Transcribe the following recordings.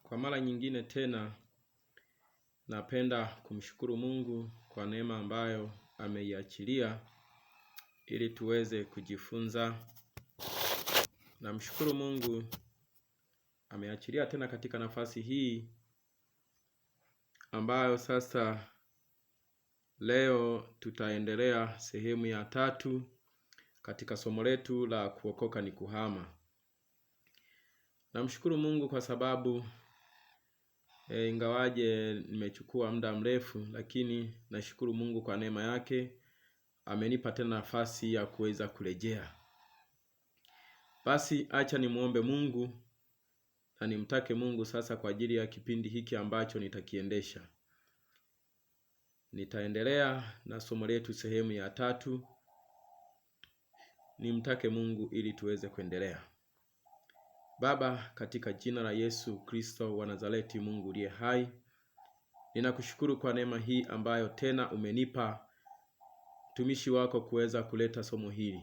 Kwa mara nyingine tena napenda kumshukuru Mungu kwa neema ambayo ameiachilia ili tuweze kujifunza. Namshukuru Mungu ameachilia tena katika nafasi hii ambayo sasa leo tutaendelea sehemu ya 3 katika somo letu la kuokoka ni kuhama. Namshukuru Mungu kwa sababu ingawaje nimechukua muda mrefu, lakini nashukuru Mungu kwa neema yake amenipa tena nafasi ya kuweza kurejea. Basi acha nimuombe Mungu na nimtake Mungu sasa kwa ajili ya kipindi hiki ambacho nitakiendesha. Nitaendelea na somo letu sehemu ya 3. Nimtake Mungu ili tuweze kuendelea. Baba, katika jina la Yesu Kristo wa Nazareti, Mungu aliye hai, ninakushukuru kwa neema hii ambayo tena umenipa mtumishi wako kuweza kuleta somo hili.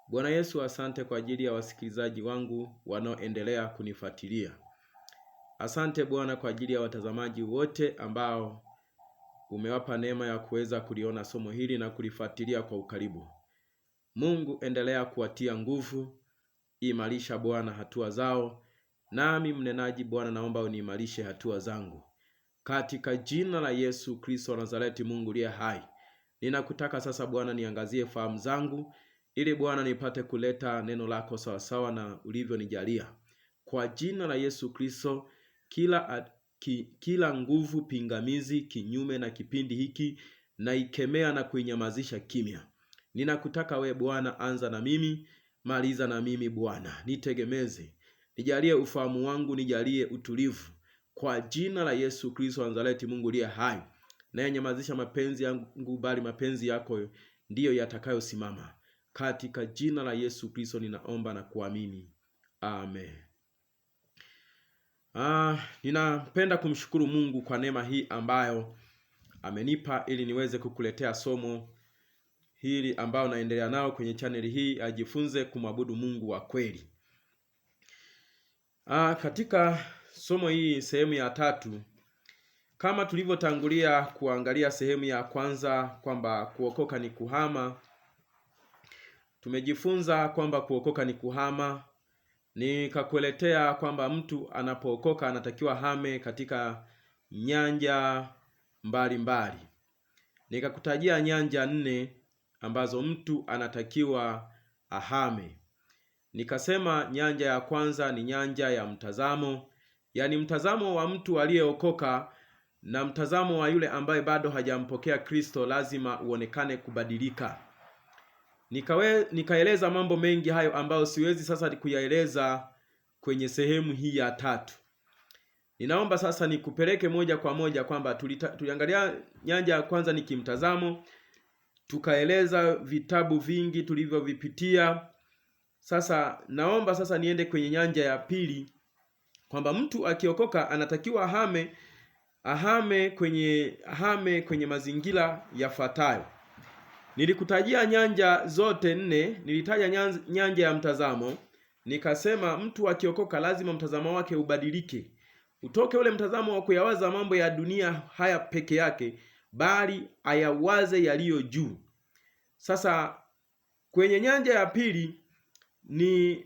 Bwana Yesu, asante kwa ajili ya wasikilizaji wangu wanaoendelea kunifuatilia. Asante Bwana kwa ajili ya watazamaji wote ambao umewapa neema ya kuweza kuliona somo hili na kulifuatilia kwa ukaribu. Mungu, endelea kuwatia nguvu, imarisha Bwana hatua zao, nami mnenaji Bwana naomba uniimarishe hatua zangu. Katika jina la Yesu Kristo wa Nazareti, Mungu aliye hai, ninakutaka sasa Bwana niangazie fahamu zangu, ili Bwana nipate kuleta neno lako sawasawa na ulivyonijalia. Kwa jina la Yesu Kristo, kila nguvu pingamizi kinyume na kipindi hiki na ikemea na kuinyamazisha kimya. Ninakutaka we Bwana, anza na mimi, maliza na mimi Bwana. Nitegemeze, nijalie ufahamu wangu, nijalie utulivu. Kwa jina la Yesu Kristo wa Nazareti, Mungu aliye hai, na nyamazisha mapenzi yangu bali mapenzi yako ndiyo yatakayosimama. Katika jina la Yesu Kristo ninaomba na kuamini. Amen. Ninapenda kumshukuru Mungu kwa neema hii ambayo amenipa ili niweze kukuletea somo hili ambao naendelea nao kwenye channel hii, ajifunze kumwabudu Mungu wa kweli. Katika somo hii sehemu ya 3, kama tulivyotangulia kuangalia sehemu ya kwanza kwamba kuokoka ni kuhama, tumejifunza kwamba kuokoka ni kuhama. Nikakueletea kwamba mtu anapookoka anatakiwa hame katika nyanja mbalimbali. Nikakutajia nyanja 4 ambazo mtu anatakiwa ahame. Nikasema nyanja ya kwanza ni nyanja ya mtazamo, yani mtazamo wa mtu aliyeokoka na mtazamo wa yule ambaye bado hajampokea Kristo lazima uonekane kubadilika. Nikaeleza mambo mengi hayo ambayo siwezi sasa kuyaeleza kwenye sehemu hii ya 3. Ninaomba sasa nikupeleke moja kwa moja kwamba tuliangalia nyanja ya kwanza ni kimtazamo, tukaeleza vitabu vingi tulivyovipitia. Sasa naomba sasa niende kwenye nyanja ya pili kwamba mtu akiokoka anatakiwa ahame kwenye mazingira yafuatayo. Nilikutajia nyanja zote 4, nilitaja nyanja ya mtazamo, nikasema mtu akiokoka lazima mtazamo wake ubadilike. Utoke ule mtazamo wa kuyawaza mambo ya dunia haya peke yake, bali ayawaze yaliyo juu. Sasa kwenye nyanja ya pili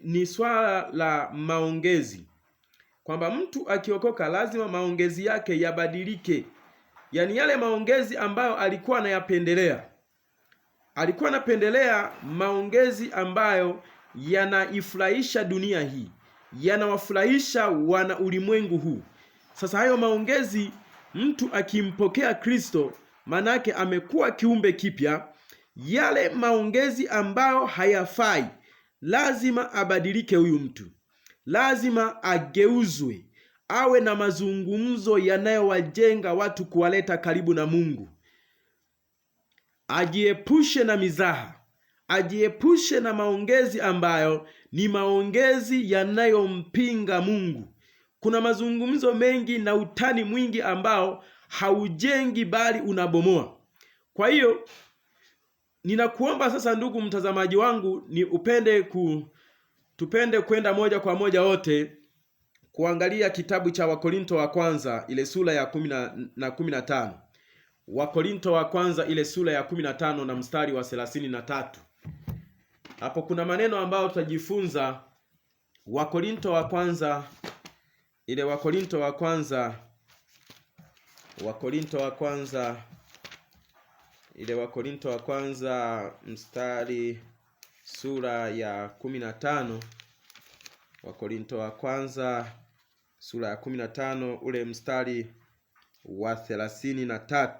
ni swala la maongezi. Kwamba mtu akiokoka lazima maongezi yake yabadilike. Yaani yale maongezi ambayo alikuwa anayapendelea. Alikuwa anapendelea maongezi ambayo yanaifurahisha dunia hii, yanawafurahisha wana ulimwengu huu. Sasa hayo maongezi, mtu akimpokea Kristo, manake amekuwa kiumbe kipya. Yale maongezi ambayo hayafai lazima abadilike. Huyu mtu lazima ageuzwe, awe na mazungumzo yanayowajenga watu, kuwaleta karibu na Mungu. Ajiepushe na mizaha, ajiepushe na maongezi ambayo ni maongezi yanayompinga Mungu. Kuna mazungumzo mengi na utani mwingi ambao haujengi bali unabomoa. Kwa hiyo ninakuomba sasa, ndugu mtazamaji wangu, tupende kwenda moja kwa moja wote kuangalia kitabu cha Wakorinto wa kwanza ile sura ya 15. Wakorinto wa kwanza ile sura ya 15 na mstari wa 33. Hapo kuna maneno ambayo tutajifunza. Wakorinto wa kwanza ile Wakorinto wa kwanza mstari sura ya 15. Wakorinto wa kwanza sura ya 15 ule mstari wa 33.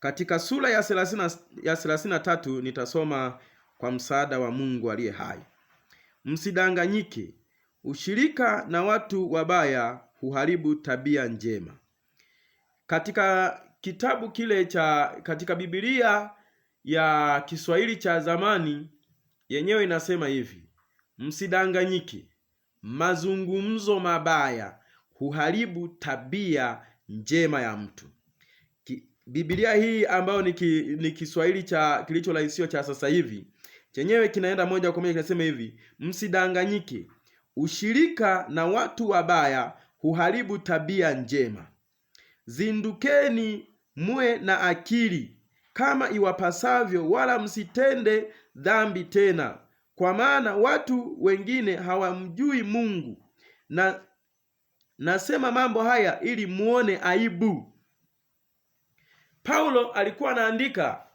Katika sura ya 33 nitasoma kwa msaada wa Mungu aliye hai. Msidanganyike, ushirika na watu wabaya huharibu tabia njema. Katika kitabu kile katika Biblia ya Kiswahili cha zamani yenyewe inasema hivi: msidanganyike, mazungumzo mabaya huharibu tabia njema ya mtu. Biblia hii ambayo ni Kiswahili kilichorahisishwa cha sasa hivi, chenyewe kinaenda moja kwa moja kinasema hivi: msidanganyike, ushirika na watu wabaya huharibu tabia njema. Zindukeni muwe na akili kama iwapasavyo, wala msitende dhambi tena, kwa maana watu wengine hawamjui Mungu. Na nasema mambo haya ili muone aibu. Paulo alikuwa anaandika,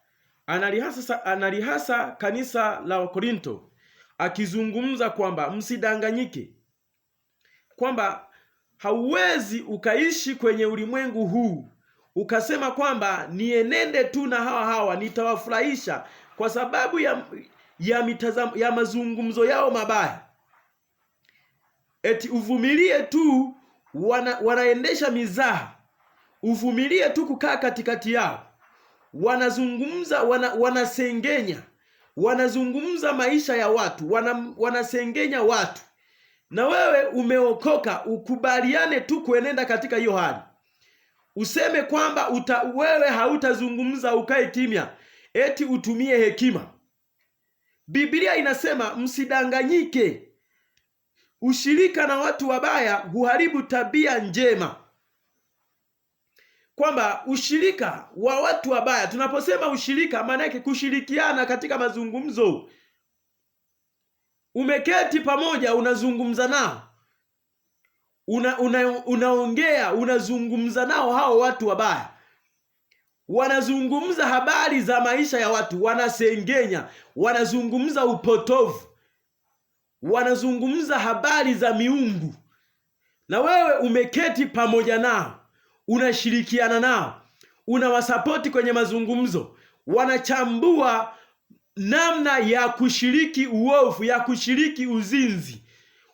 analihasa kanisa la Wakorinto, akizungumza kwamba msidanganyike, kwamba hauwezi ukaishi kwenye ulimwengu huu ukasema kwamba nienende tu na hawa nitawafurahisha kwa sababu ya mazungumzo yao mabaya. Eti uvumilie tu, wanaendesha mizaha, uvumilie tu kukaa katikati yao, wanazungumza, wanasengenya, wanazungumza maisha ya watu, wanasengenya watu, na wewe umeokoka, ukubaliane tu kuenenda katika hiyo hali. Useme kwamba wewe hautazungumza, ukae kimya, eti utumie hekima. Biblia inasema msidanganyike, ushirika na watu wabaya huharibu tabia njema. Kwamba ushirika wa watu wabaya, tunaposema ushirika maana yake kushirikiana katika mazungumzo. Umeketi pamoja, unazungumza nao, unaongea, unazungumza nao. Hao watu wabaya wanazungumza habari za maisha ya watu, wanasengenya, wanazungumza upotovu, wanazungumza habari za miungu, na wewe umeketi pamoja nao, unashirikiana nao, unawasapoti kwenye mazungumzo. Wanachambua namna ya kushiriki uovu, ya kushiriki uzinzi,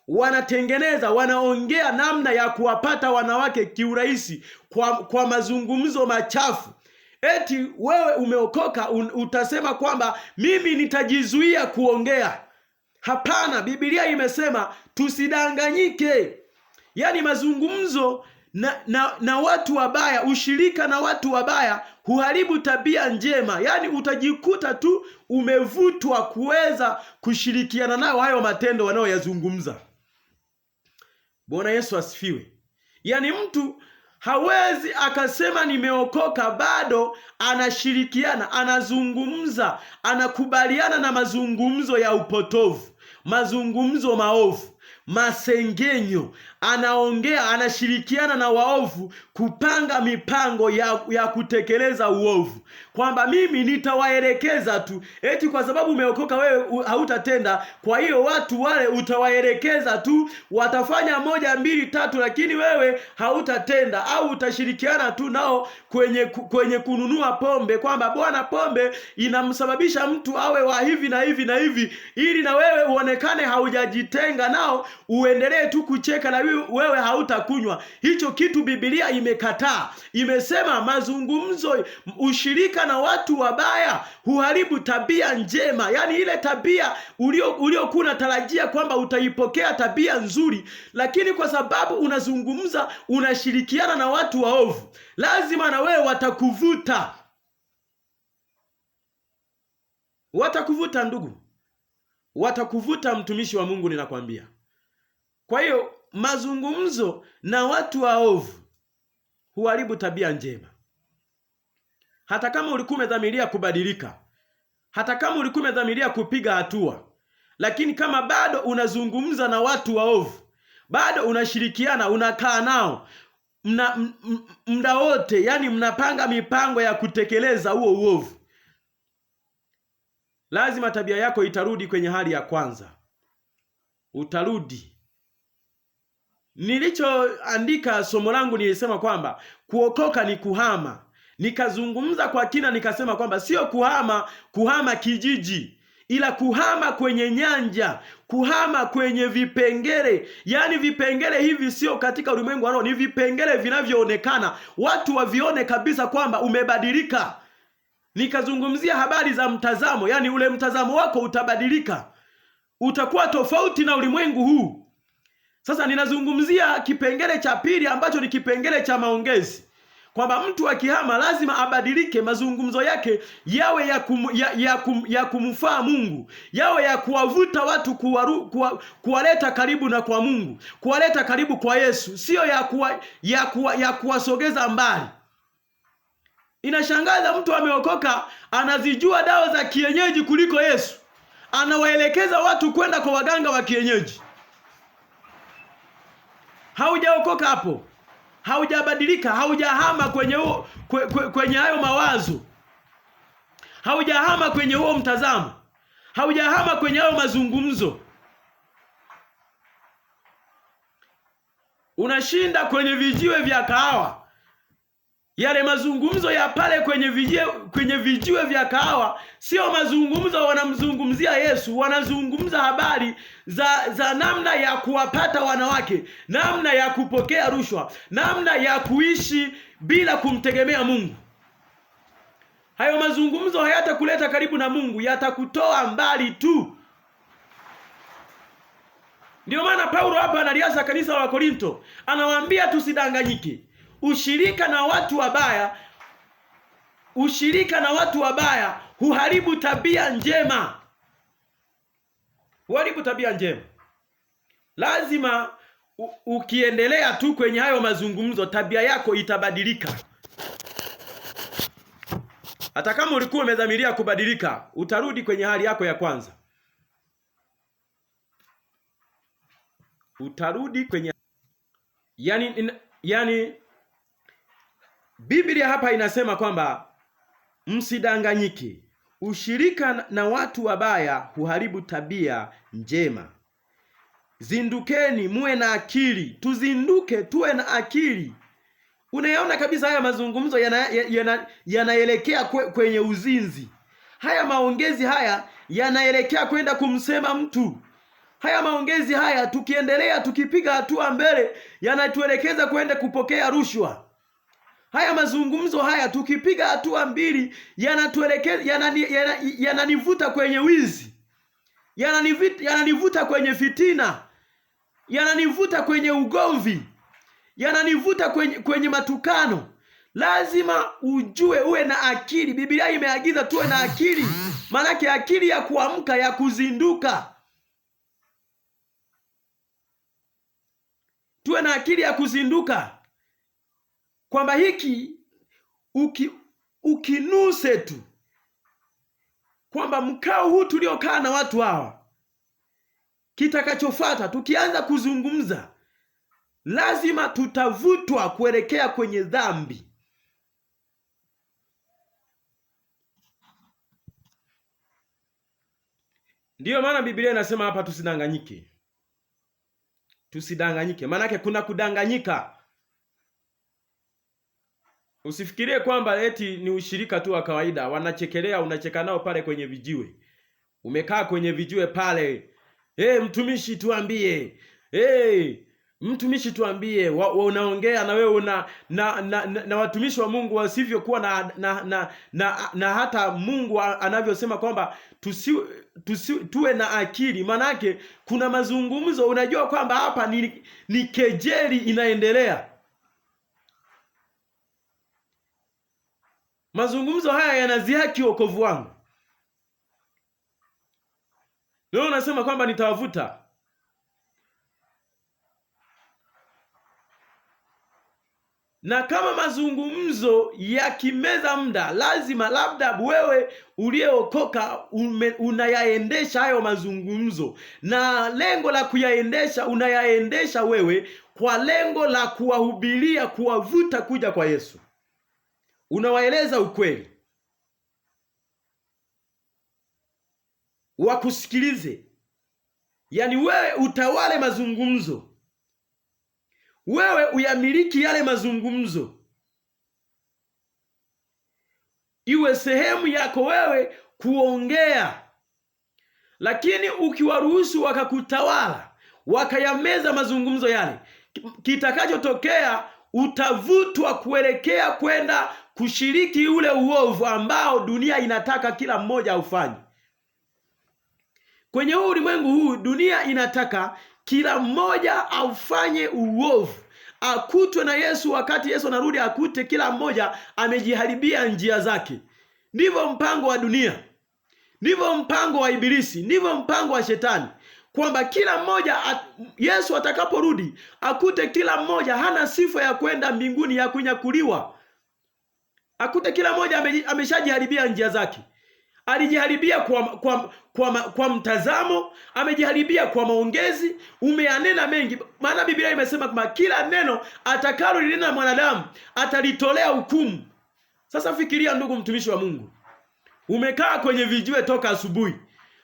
wanatengeneza, wanaongea namna ya kuwapata wanawake kiurahisi kwa mazungumzo machafu. Eti wewe umeokoka, utasema kwamba mimi nitajizuia kuongea. Hapana, Biblia imesema tusidanganyike. Yaani mazungumzo na watu wabaya, ushirika na watu wabaya huharibu tabia njema. Yaani utajikuta tu umevutwa kuweza kushirikiana nao hayo matendo wanaoyazungumza. Bwana Yesu asifiwe. Yaani mtu hawezi akasema nimeokoka, bado anashirikiana, anazungumza, anakubaliana na mazungumzo ya upotovu, mazungumzo maovu, masengenyo, anaongea, anashirikiana na waovu kupanga mipango ya kutekeleza uovu, kwamba mimi nitawaelekeza tu, eti kwa sababu umeokoka wewe hautatenda, kwa hiyo watu wale utawaelekeza tu, watafanya 1, 2, 3, lakini wewe hautatenda, au utashirikiana tu nao kwenye kununua pombe, kwamba bwana, pombe inamsababisha mtu awe wa hivi na hivi na hivi, ili na wewe uonekane haujajitenga nao, uendelee tu kucheka na wewe hautakunywa. Hicho kitu Biblia imekataa. Imesema mazungumzo, ushirika na watu wabaya huharibu tabia njema. Yaani ile tabia uliokuwa unatarajia kwamba utaipokea tabia nzuri, lakini kwa sababu unazungumza, unashirikiana na watu waovu, lazima na wewe watakuvuta. Watakuvuta ndugu, watakuvuta mtumishi wa Mungu, ninakwambia. Kwa hiyo mazungumzo na watu waovu huharibu tabia njema. Hata kama ulikuwa umedhamiria kubadilika, hata kama ulikuwa umedhamiria kupiga hatua, lakini kama bado unazungumza na watu waovu, bado unashirikiana, unakaa nao muda wote, yani mnapanga mipango ya kutekeleza huo uovu, lazima tabia yako itarudi kwenye hali ya kwanza. Utarudi. Nilichoandika somo langu nilisema kwamba kuokoka ni kuhama. Nikazungumza kwa kina nikasema kwamba sio kuhama kijiji, ila kuhama kwenye nyanja, kuhama kwenye vipengele. Yaani vipengele hivi sio katika ulimwengu wa roho, ni vipengele vinavyoonekana, watu wavione kabisa kwamba umebadilika. Nikazungumzia habari za mtazamo, yani ule mtazamo wako utabadilika, utakuwa tofauti na ulimwengu huu. Sasa ninazungumzia kipengele cha pili ambacho ni kipengele cha maongezi, kwamba mtu akihama lazima abadilike, mazungumzo yake yawe ya kumfaa Mungu, yawe ya kuwavuta watu, kuwaleta karibu na kwa Mungu, kuwaleta karibu kwa Yesu, sio ya kuwasogeza mbali. Inashangaza, mtu ameokoka anazijua dawa za kienyeji kuliko Yesu, anawaelekeza watu kwenda kwa waganga wa kienyeji. Haujaokoka hapo, haujabadilika, haujahama kwenye hayo mawazo, haujahama kwenye huo mtazamo, haujahama kwenye hayo mazungumzo. Unashinda kwenye vijiwe vya kahawa. Yale mazungumzo ya pale kwenye vijiwe vya kahawa sio mazungumzo wanamzungumzia Yesu, wanazungumza habari za namna ya kuwapata wanawake, namna ya kupokea rushwa, namna ya kuishi bila kumtegemea Mungu. Hayo mazungumzo hayatakuleta karibu na Mungu, yatakutoa mbali tu. Ndio maana Paulo hapa analiasa kanisa la Korinto, anawaambia tusidanganyike. Ushirika na watu wabaya huharibu tabia njema. Huharibu tabia njema. Lazima ukiendelea tu kwenye hayo mazungumzo, tabia yako itabadilika. Hata kama ulikuwa umedhamiria kubadilika, utarudi kwenye hali yako ya kwanza. Utarudi kwenye yani Biblia hapa inasema kwamba msidanganyike. Ushirika na watu wabaya huharibu tabia njema. Zindukeni, muwe na akili. Tuzinduke, tuwe na akili. Unayaona kabisa haya mazungumzo yanaelekea kwenye uzinzi. Haya maongezi haya yanaelekea kwenda kumsema mtu. Haya maongezi haya tukiendelea, tukipiga hatua mbele, yanatuelekeza kwenda kupokea rushwa. Haya mazungumzo haya tukipiga hatua mbili, yanatuelekeza, yananivuta kwenye wizi, yananivuta kwenye fitina, yananivuta kwenye ugomvi, yananivuta kwenye matukano. Lazima ujue, uwe na akili. Biblia imeagiza tuwe na akili, maana akili ya kuamka, ya kuzinduka. Tuwe na akili ya kuzinduka, kwamba hiki ukinuse tu, kwamba mkao huu tuliokaa na watu hawa, kitakachofuata tukianza kuzungumza, lazima tutavutwa kuelekea kwenye dhambi. Ndiyo maana Biblia inasema hapa tusidanganyike. Tusidanganyike, maana yake kuna kudanganyika. Usifikirie kwamba eti ni ushirika tu wa kawaida, wanachekelea, unacheka nao pale kwenye vijiwe. Umekaa kwenye vijiwe pale, mtumishi tuambie, mtumishi tuambie, unaongea na wewe na watumishi wa Mungu wasivyokuwa na hata Mungu anavyosema kwamba tuwe na akili. Manake kuna mazungumzo, unajua kwamba hapa ni kejeli inaendelea. Mazungumzo haya yanazihaki wokovu wangu. Leo unasema kwamba nitawavuta. Na kama mazungumzo yakimeza muda, lazima labda wewe uliyeokoka unayaendesha hayo mazungumzo, na lengo la kuyaendesha unayaendesha wewe kwa lengo la kuwahubiria, kuwavuta kuja kwa Yesu. Unawaeleza ukweli, wakusikilize. Yaani wewe utawale mazungumzo, wewe uyamiliki yale mazungumzo, iwe sehemu yako wewe kuongea. Lakini ukiwaruhusu wakakutawala, wakayameza mazungumzo yale, kitakachotokea utavutwa kuelekea kwenda kushiriki ule uovu ambao dunia inataka kila mmoja aufanye. Kwenye huu ulimwengu huu, dunia inataka kila mmoja aufanye uovu, akutwe na Yesu. Wakati Yesu anarudi, akute kila mmoja amejiharibia njia zake. Ndivyo mpango wa dunia, ndivyo mpango wa Ibilisi, ndivyo mpango wa Shetani, kwamba kila mmoja Yesu atakaporudi akute kila mmoja hana sifa ya kwenda mbinguni, ya kunyakuliwa. Akute kila mmoja ameshajiharibia njia zake. Alijiharibia kwa mtazamo, amejiharibia kwa maongezi, umeanena mengi. Maana Biblia imesema kwamba kila neno atakalo linena mwanadamu atalitolea hukumu. Sasa fikiria, ndugu mtumishi wa Mungu, umekaa kwenye vijiwe toka asubuhi.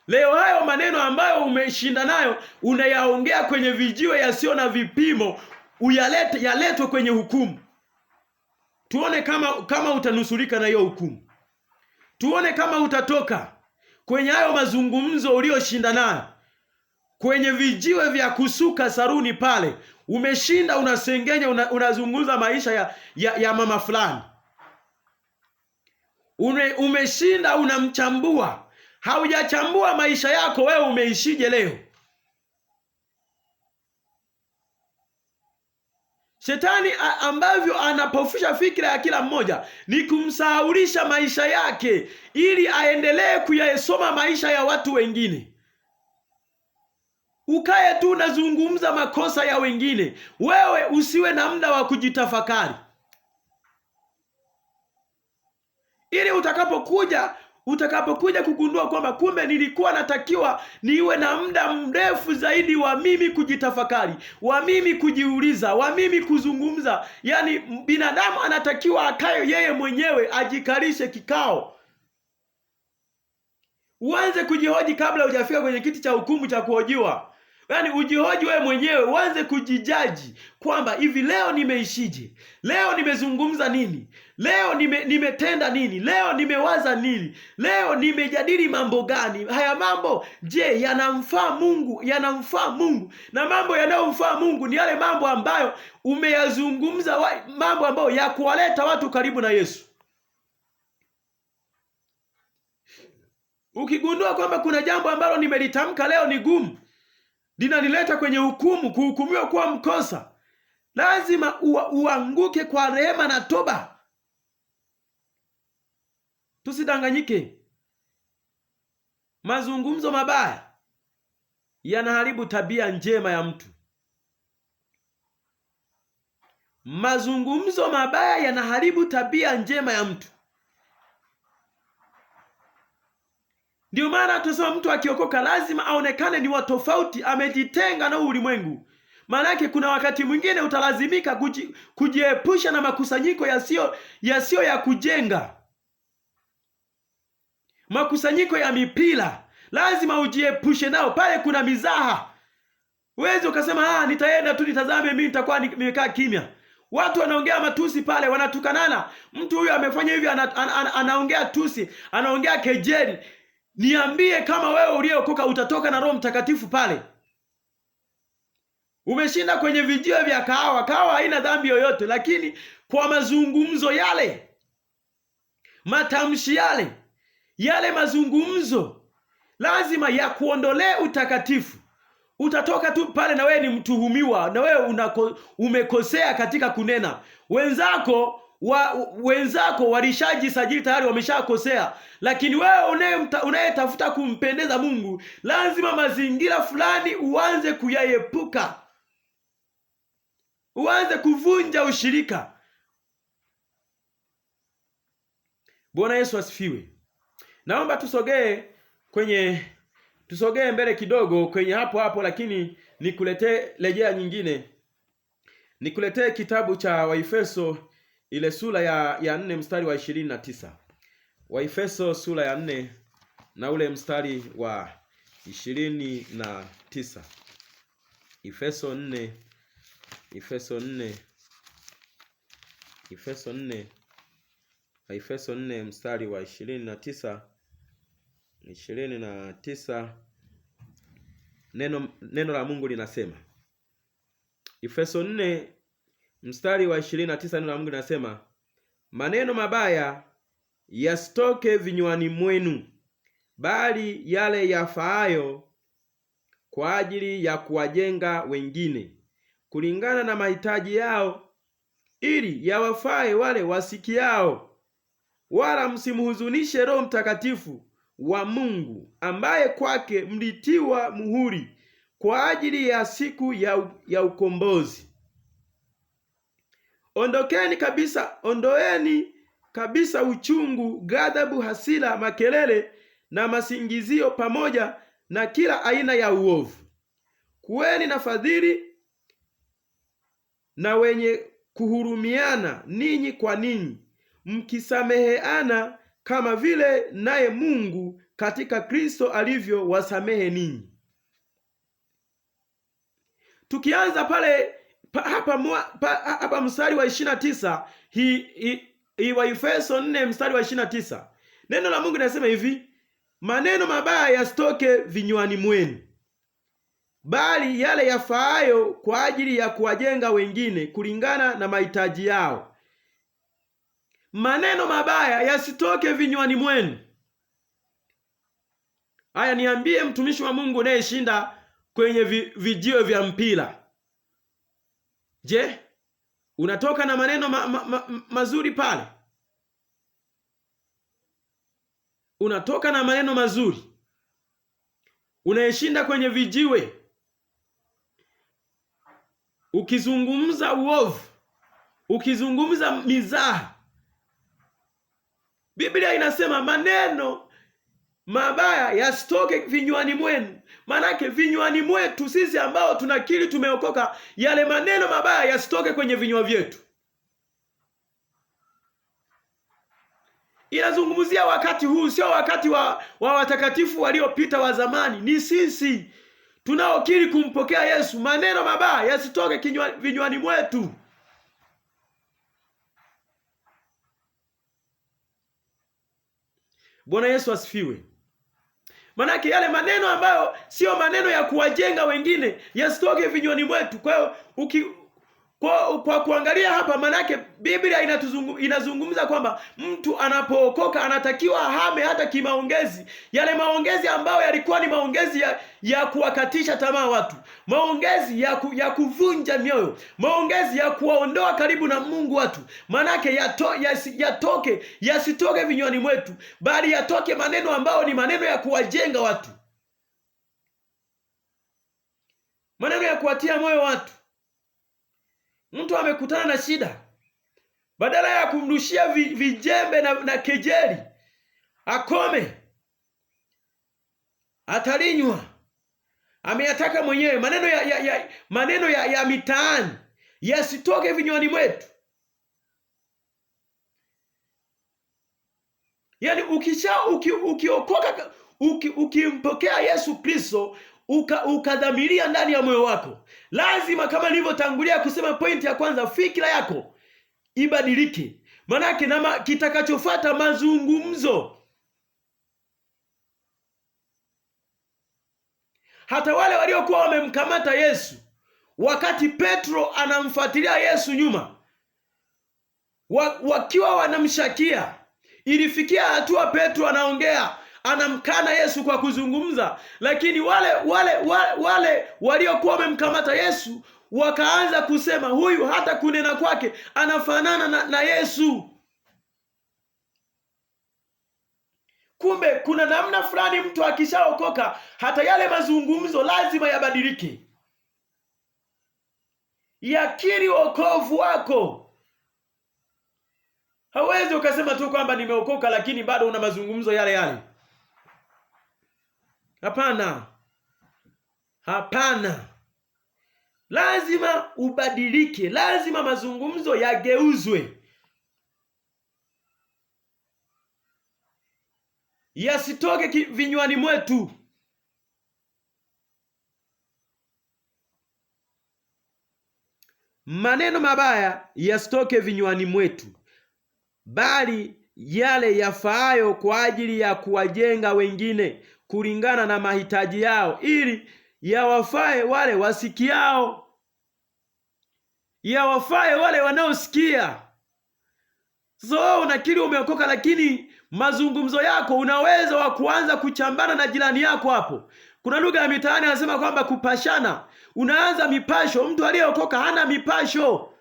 Leo hayo maneno ambayo umeshinda nayo unayaongea kwenye vijiwe yasio na vipimo, yaletwe kwenye hukumu. Tuone kama utanusurika na hiyo hukumu. Tuone kama utatoka kwenye hayo mazungumzo ulioshinda nayo, kwenye vijiwe vya kusuka saruni pale. Umeshinda, unasengenya, unazungumza maisha ya mama fulani. Umeshinda, unamchambua. Haujachambua maisha yako wewe, umeishije leo. Shetani ambavyo anapofusha fikra ya kila mmoja ni kumsahaulisha maisha yake, ili aendelee kuyasoma maisha ya watu wengine. Ukae tu unazungumza makosa ya wengine, wewe usiwe na muda wa kujitafakari, ili utakapokuja kugundua kwamba kumbe nilikuwa natakiwa niwe na muda mrefu zaidi wa mimi kujitafakari, wa mimi kujiuliza, wa mimi kuzungumza. Yaani binadamu anatakiwa akae yeye mwenyewe, ajikalishe kikao, uanze kujihoji kabla hujafika kwenye kiti cha hukumu cha kuhojiwa. Yaani ujihoji wewe mwenyewe, uanze kujijaji kwamba hivi leo nimeishije? Leo nimezungumza nini? Leo nimetenda nini? Leo nimewaza nini? Leo nimejadili mambo gani? Haya mambo, je, yanamfaa Mungu? Yanamfaa Mungu? Na mambo yanayomfaa Mungu ni yale mambo ambayo umeyazungumza, mambo ambayo ya kuwaleta watu karibu na Yesu. Ukigundua kwamba kuna jambo ambalo nimelitamka leo ni gumu, linanileta kwenye hukumu, kuhukumiwa kuwa mkosa, lazima uanguke kwa rehema na toba. Tusidanganyike. Mazungumzo mabaya yanaharibu tabia njema ya mtu. Mazungumzo mabaya yanaharibu tabia njema ya mtu. Ndio maana tunasema mtu akiokoka lazima aonekane ni wa tofauti, amejitenga na ulimwengu. Maana yake kuna wakati mwingine utalazimika kujiepusha na makusanyiko yasio ya kujenga. Makusanyiko ya mipira lazima ujiepushe nao. Pale kuna mizaha. Uweze ukasema nitaenda tu nitazame, mimi nitakuwa nimekaa kimya. Watu wanaongea matusi pale, wanatukanana. Mtu huyu amefanya hivi, anaongea tusi, anaongea kejeli. Niambie kama wewe uliokoka utatoka na Roho Mtakatifu pale. Umeshinda kwenye vijiwe vya kahawa. Kahawa haina dhambi yoyote, lakini kwa mazungumzo yale, matamshi yale mazungumzo lazima ya kuondolee utakatifu. Utatoka tu pale na wewe ni mtuhumiwa, na wewe umekosea katika kunena. Wenzako walishajisajili tayari, wameshakosea. Lakini wewe unayetafuta kumpendeza Mungu, lazima mazingira fulani uanze kuyaepuka. Uanze kuvunja ushirika. Bwana Yesu asifiwe. Naomba tusogee mbele kidogo kwenye hapo, lakini nikuletee rejea nyingine. Nikuletee kitabu cha Waefeso ile sura ya 4 mstari wa 29. Waefeso sura ya 4 na ule mstari wa 29. Efeso 4 mstari wa 29. Neno la Mungu linasema, Efeso 4 mstari wa 29, neno la Mungu linasema, maneno mabaya yasitoke vinywani mwenu, bali yale yafaayo kwa ajili ya kuwajenga wengine kulingana na mahitaji yao, ili yawafae wale wasikiao. Wala msimhuzunishe Roho Mtakatifu wa Mungu, ambaye kwake mlitiwa muhuri kwa ajili ya siku ya ukombozi. Ondoeni kabisa uchungu, ghadhabu, hasira, makelele na masingizio, pamoja na kila aina ya uovu. Kuweni na fadhili na wenye kuhurumiana ninyi kwa ninyi, mkisameheana kama vile naye Mungu katika Kristo alivyo wasamehe ninyi. Tukianza pale hapa mstari wa 29, hii wa Efeso 4 mstari wa 29, neno la Mungu linasema hivi, maneno mabaya yasitoke vinywani mwenu, bali yale yafaayo kwa ajili ya kuwajenga wengine kulingana na mahitaji yao. Maneno mabaya yasitoke vinywani mwenu. Haya, niambie mtumishi wa Mungu unayeshinda kwenye vijio vya mpira, je, unatoka na maneno mazuri pale? Unatoka na maneno mazuri? Unayeshinda kwenye vijiwe ukizungumza uovu, ukizungumza mizaha? Biblia inasema maneno mabaya yasitoke vinywani mwenu. Manake vinywani mwetu sisi ambao tunakiri tumeokoka, yale maneno mabaya yasitoke kwenye vinywa vyetu. Inazungumzia wakati huu, sio wakati wa watakatifu waliopita wa zamani. Ni sisi tunaokiri kumpokea Yesu. Maneno mabaya yasitoke vinywani mwetu. Bwana Yesu asifiwe. Manake yale maneno ambayo sio maneno ya kuwajenga wengine yasitoke vinywani mwetu. Kwa hiyo kwa kuangalia hapa, manake Biblia inazungumza kwamba mtu anapookoka anatakiwa ahame hata kimaongezi. Yale maongezi ambayo yalikuwa ni maongezi ya kuwakatisha tamaa watu, maongezi ya kuvunja mioyo, maongezi ya kuwaondoa karibu na Mungu watu, manake yasitoke vinywani mwetu, bali yatoke maneno ambayo ni maneno ya kuwajenga watu, maneno ya kuwatia moyo watu. Mtu amekutana na shida, badala ya kumrushia vijembe na kejeli, akome, atalinywa, ameyataka mwenyewe. Maneno ya mitaani yasitoke vinywani mwetu. Yaani ukiokoka, ukimpokea Yesu Kristo, ukadhamiria ndani ya moyo wako, lazima, kama nilivyotangulia kusema pointi ya kwanza, fikira yako ibadilike. Manake kitakachofuata mazungumzo. Hata wale waliokuwa wamemkamata Yesu, wakati Petro anamfuatilia Yesu nyuma, wakiwa wanamshakia, ilifikia hatua Petro anaongea, anamkana Yesu kwa kuzungumza, lakini wale waliokuwa wamemkamata Yesu wakaanza kusema, huyu hata kunena kwake anafanana na Yesu. Kumbe kuna namna fulani mtu akishaokoka, hata yale mazungumzo lazima yabadilike. Yakiri wokovu wako. Hauwezi ukasema tu kwamba nimeokoka lakini bado una mazungumzo yale yale. Hapana. Hapana. Lazima ubadilike, lazima mazungumzo yageuzwe. Yasitoke vinywani mwetu. Maneno mabaya yasitoke vinywani mwetu, bali yale yafaayo kwa ajili ya kuwajenga wengine kulingana na mahitaji yao, ili yawafae wale wasikiao, yawafae wale wanaosikia. Sasa wewe unakiri umeokoka, lakini mazungumzo yako unaweza wa kuanza kuchambana na jirani yako hapo. Kuna lugha ya mitaani anasema kwamba kupashana. Unaanza mipasho. Mtu aliyeokoka hana mipasho.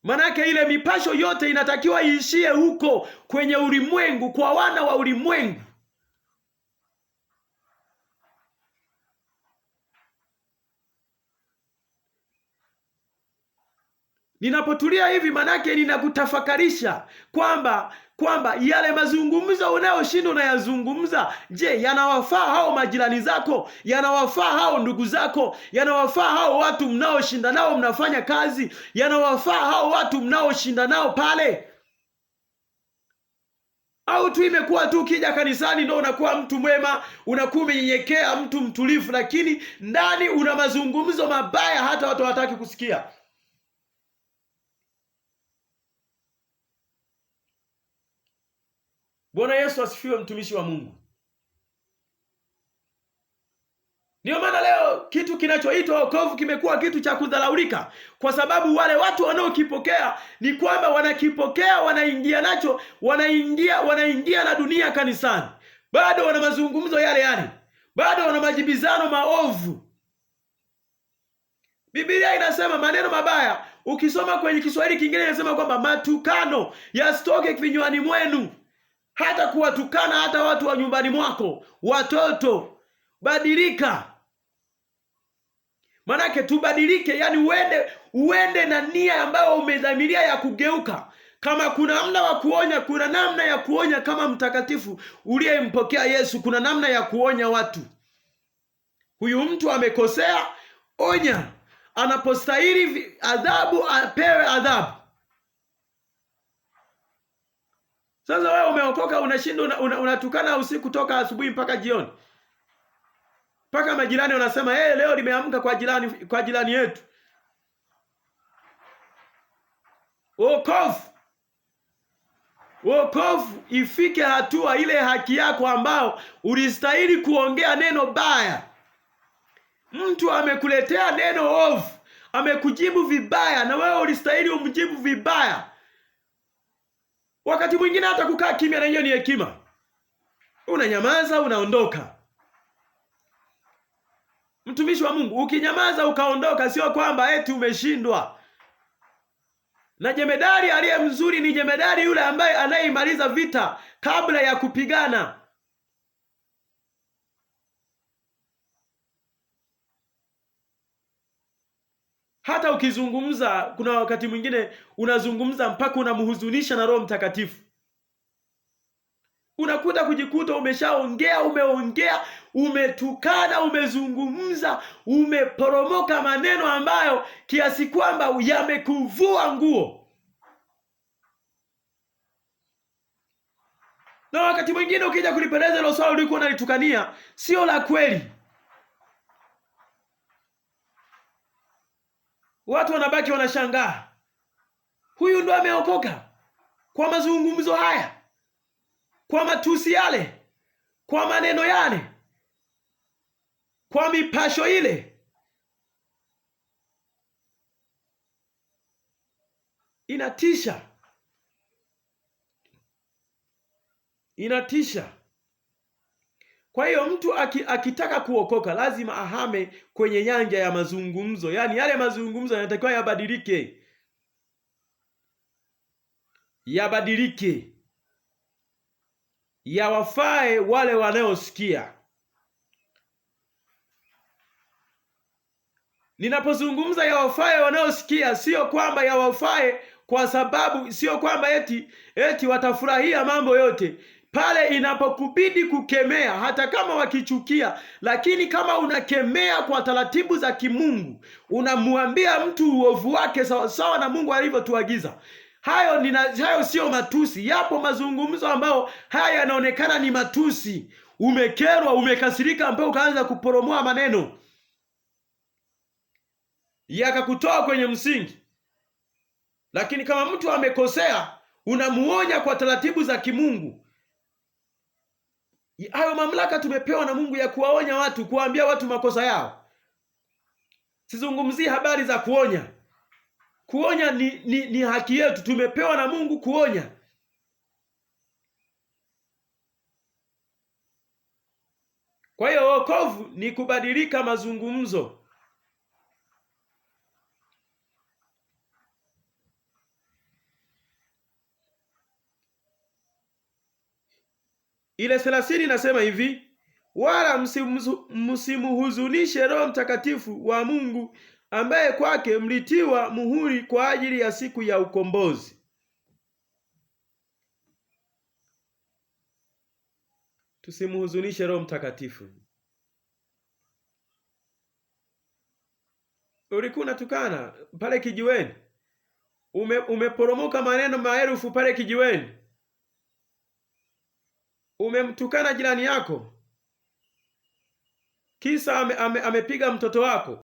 Manake ile mipasho yote inatakiwa iishie huko kwenye ulimwengu, kwa wana wa ulimwengu. Ninapotulia hivi manake ninakutafakarisha kwamba yale mazungumzo unayoshinda unayazungumza, je, yanawafaa hao majirani zako? Yanawafaa hao ndugu zako? Yanawafaa hao watu mnaoshinda nao mnafanya kazi? Yanawafaa hao watu mnaoshinda nao pale? Au tu imekuwa tu ukija kanisani ndio unakuwa mtu mwema, unakuwa umenyenyekea, mtu mtulivu, lakini ndani una mazungumzo mabaya hata watu hawataki kusikia? Bwana Yesu asifiwe, mtumishi wa Mungu. Ndio maana leo kitu kinachoitwa wokovu kimekuwa kitu cha kudharaulika, kwa sababu wale watu wanaokipokea ni kwamba wanakipokea, wanaingia nacho, wanaingia na dunia kanisani. Bado wana mazungumzo yale yale, bado wana majibizano maovu. Biblia inasema maneno mabaya. Ukisoma kwenye Kiswahili kingine inasema kwamba matukano yasitoke vinywani mwenu, hata kuwatukana hata watu wa nyumbani mwako, watoto. Badilika. Manake tubadilike, yani uende na nia ambayo umedhamiria ya kugeuka. Kama kuna namna wa kuonya, kuna namna ya kuonya. Kama mtakatifu uliyempokea Yesu, kuna namna ya kuonya watu. Huyu mtu amekosea, onya. Anapostahili adhabu, apewe adhabu. Sasa wewe umeokoka, unashinda unatukana usiku toka asubuhi mpaka jioni. Mpaka majirani wanasema, leo limeamka kwa jirani yetu. Wokovu ifike hatua ile haki yako ambao ulistahili kuongea neno baya. Mtu amekuletea neno ovu, amekujibu vibaya, na wewe ulistahili umjibu vibaya. Wakati mwingine hata kukaa kimya na hiyo ni hekima. Unanyamaza, unaondoka. Mtumishi wa Mungu, ukinyamaza ukaondoka, sio kwamba eti umeshindwa. Na jemedari aliye mzuri ni jemedari yule ambaye anayeimaliza vita kabla ya kupigana. Hata ukizungumza, kuna wakati mwingine unazungumza mpaka unamhuzunisha na Roho Mtakatifu. Unakuta kujikuta umeongea, umetukana, umezungumza, umeporomoka maneno ambayo kiasi kwamba yamekuvua nguo. Na wakati mwingine ukija kulipeleza hilo swali ulikuwa unalitukania, sio la kweli. Watu wanabaki wanashangaa. Huyu ndo ameokoka kwa mazungumzo haya, kwa matusi yale, kwa maneno yale, kwa mipasho ile. Inatisha. Inatisha. Kwa hiyo mtu akitaka kuokoka lazima ahame kwenye nyanja ya mazungumzo. Yaani yale mazungumzo yanatakiwa yabadilike. Yabadilike. Yawafae wale wanaosikia. Ninapozungumza yawafae wanaosikia, sio kwamba yawafae kwa sababu, sio kwamba eti watafurahia mambo yote. Pale inapokubidi kukemea, hata kama wakichukia, lakini kama unakemea kwa taratibu za kimungu, unamwambia mtu uovu wake sawa sawa na Mungu alivyotuagiza. Hayo sio matusi. Yapo mazungumzo ambayo haya yanaonekana ni matusi. Umekerwa, umekasirika, mpaka ukaanza kuporomoa maneno yakakutoa kwenye msingi. Lakini kama mtu amekosea, unamuonya kwa taratibu za kimungu. Hayo mamlaka tumepewa na Mungu ya kuwaonya watu, kuwaambia watu makosa yao. Sizungumzie habari za kuonya. Kuonya ni haki yetu, tumepewa na Mungu kuonya. Kwa hiyo wokovu ni kubadilika mazungumzo. Ile 30 inasema hivi, wala msimuhuzunishe Roho Mtakatifu wa Mungu, ambaye kwake mlitiwa muhuri kwa ajili ya siku ya ukombozi. Tusimuhuzunishe Roho Mtakatifu. Ulikuwa unatukana pale kijiweni, umeporomoka maneno maelfu pale kijiweni, umemtukana jirani yako, kisa amepiga mtoto wako.